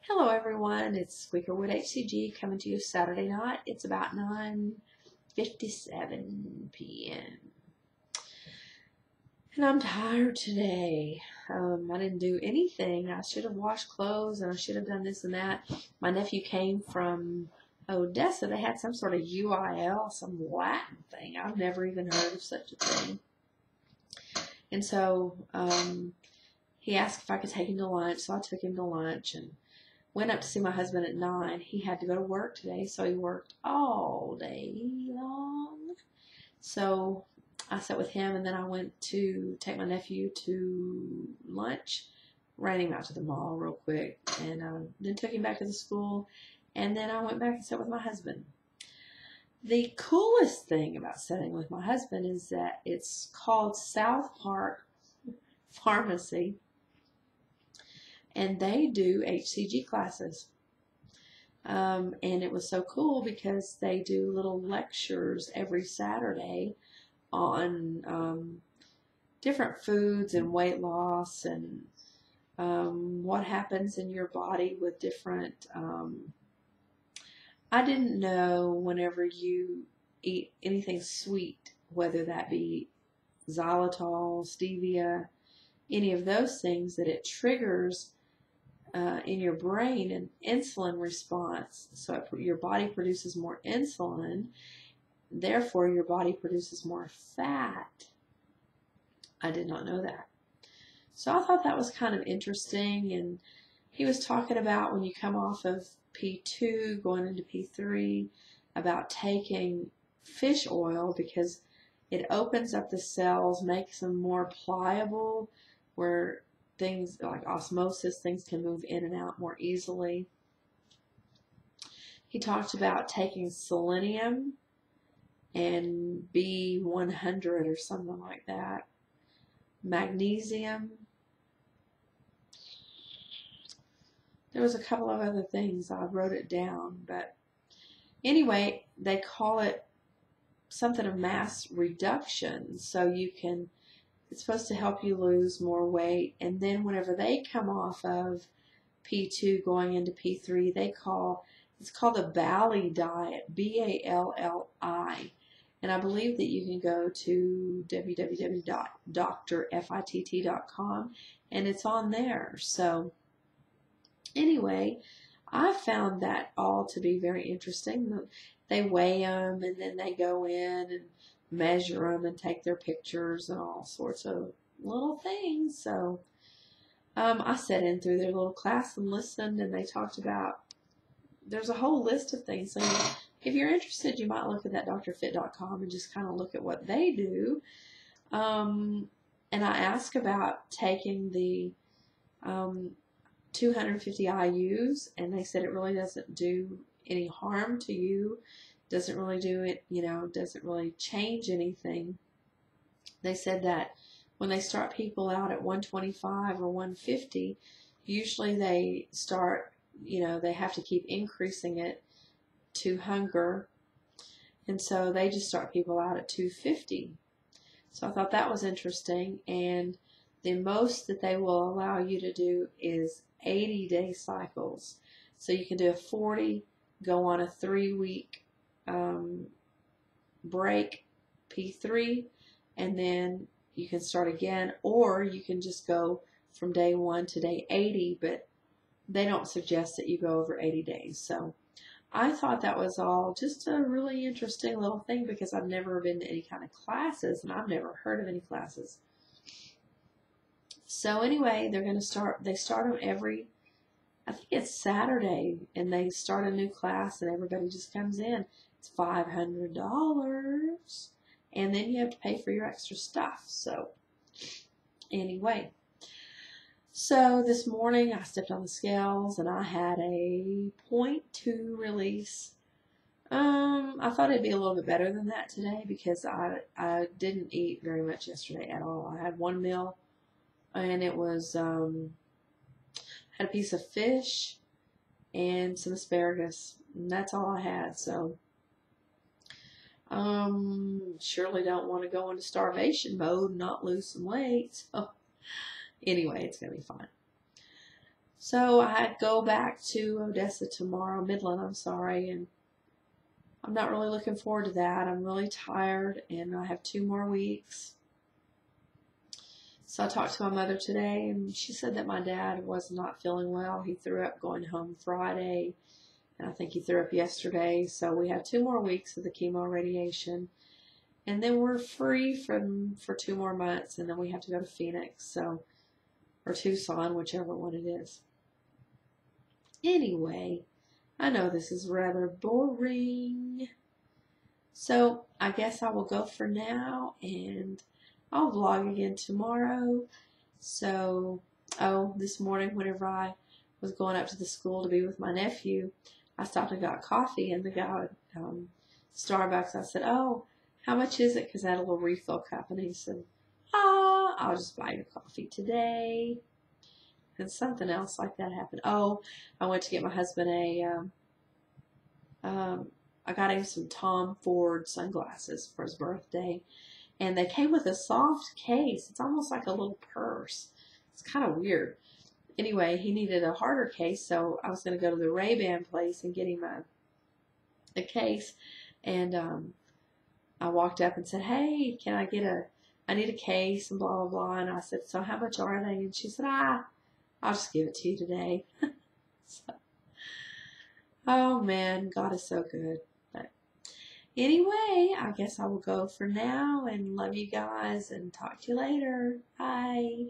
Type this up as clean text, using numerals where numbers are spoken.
Hello everyone, it's Squeakerwood HCG coming to you Saturday night. It's about 9:57 p.m. and I'm tired today. I didn't do anything. I should have washed clothes and I should have done this and that. My nephew came from Odessa. They had some sort of UIL, some Latin thing. I've never even heard of such a thing. And so he asked if I could take him to lunch, so I took him to lunch and went up to see my husband at 9. He had to go to work today, so he worked all day long. So I sat with him, and then I went to take my nephew to lunch, ran him out to the mall real quick, and then took him back to the school, and then I went back and sat with my husband. The coolest thing about sitting with my husband is that it's called South Park Pharmacy, and they do HCG classes. And it was so cool because they do little lectures every Saturday on different foods and weight loss and what happens in your body with different. I didn't know whenever you eat anything sweet, whether that be xylitol, stevia, any of those things, that it triggers in your brain an insulin response. So your body produces more insulin, therefore your body produces more fat. I did not know that. So I thought that was kind of interesting. And he was talking about when you come off of P2 going into P3 about taking fish oil because it opens up the cells, makes them more pliable, where things like osmosis, things can move in and out more easily. He talked about taking selenium and B100 or something like that. Magnesium. There was a couple of other things. I wrote it down, but anyway, they call it something of mass reduction. So you can, it's supposed to help you lose more weight. And then whenever they come off of P2 going into P3, it's called the Bali diet, B-A-L-L-I. And I believe that you can go to www.drfitt.com and it's on there. So anyway, I found that all to be very interesting. They weigh them and then they go in and measure them and take their pictures and all sorts of little things. So I sat in through their little class and listened, and they talked about, there's a whole list of things. So if you're interested, you might look at that drfitt.com and just kind of look at what they do. And I asked about taking the 250 IUs, and they said it really doesn't do any harm to you. Doesn't really do it, doesn't really change anything. They said that when they start people out at 125 or 150, usually they start, they have to keep increasing it to hunger. And so they just start people out at 250. So I thought that was interesting. And the most that they will allow you to do is 80-day cycles. So you can do a 40, go on a 3-week break, P3, and then you can start again, or you can just go from day 1 to day 80, but they don't suggest that you go over 80 days. So I thought that was all just a really interesting little thing because I've never been to any kind of classes and I've never heard of any classes. So anyway, they start them every, I think it's Saturday, and they start a new class and everybody just comes in. It's $500, and then you have to pay for your extra stuff. So anyway, so this morning I stepped on the scales and I had a 0.2 release. I thought it'd be a little bit better than that today because I didn't eat very much yesterday at all. I had one meal, and it was had a piece of fish and some asparagus, and that's all I had. So surely don't want to go into starvation mode and not lose some weight. So anyway, it's gonna be fine. So I go back to Odessa tomorrow, Midland, I'm sorry, and I'm not really looking forward to that. I'm really tired, and I have 2 more weeks. So I talked to my mother today, and she said that my dad was not feeling well. He threw up going home Friday, and I think he threw up yesterday. So we have 2 more weeks of the chemo radiation, and then we're free for 2 more months, and then we have to go to Phoenix, or Tucson, whichever one it is. Anyway, I know this is rather boring, so I guess I will go for now, and I'll vlog again tomorrow. So, this morning whenever I was going up to the school to be with my nephew, I stopped and got coffee, and the guy at Starbucks, I said, "Oh, how much is it?" Because I had a little refill cup, and he said, "I'll just buy your coffee today." And something else like that happened. Oh, I went to get my husband I got him some Tom Ford sunglasses for his birthday, and they came with a soft case. It's almost like a little purse. It's kind of weird. Anyway, he needed a harder case, so I was going to go to the Ray-Ban place and get him a case. And I walked up and said, "Hey, can I get I need a case," and blah, blah, blah. And I said, "So how much are they?" And she said, "I'll just give it to you today." So, oh man, God is so good. But anyway, I guess I will go for now, and love you guys, and talk to you later. Bye.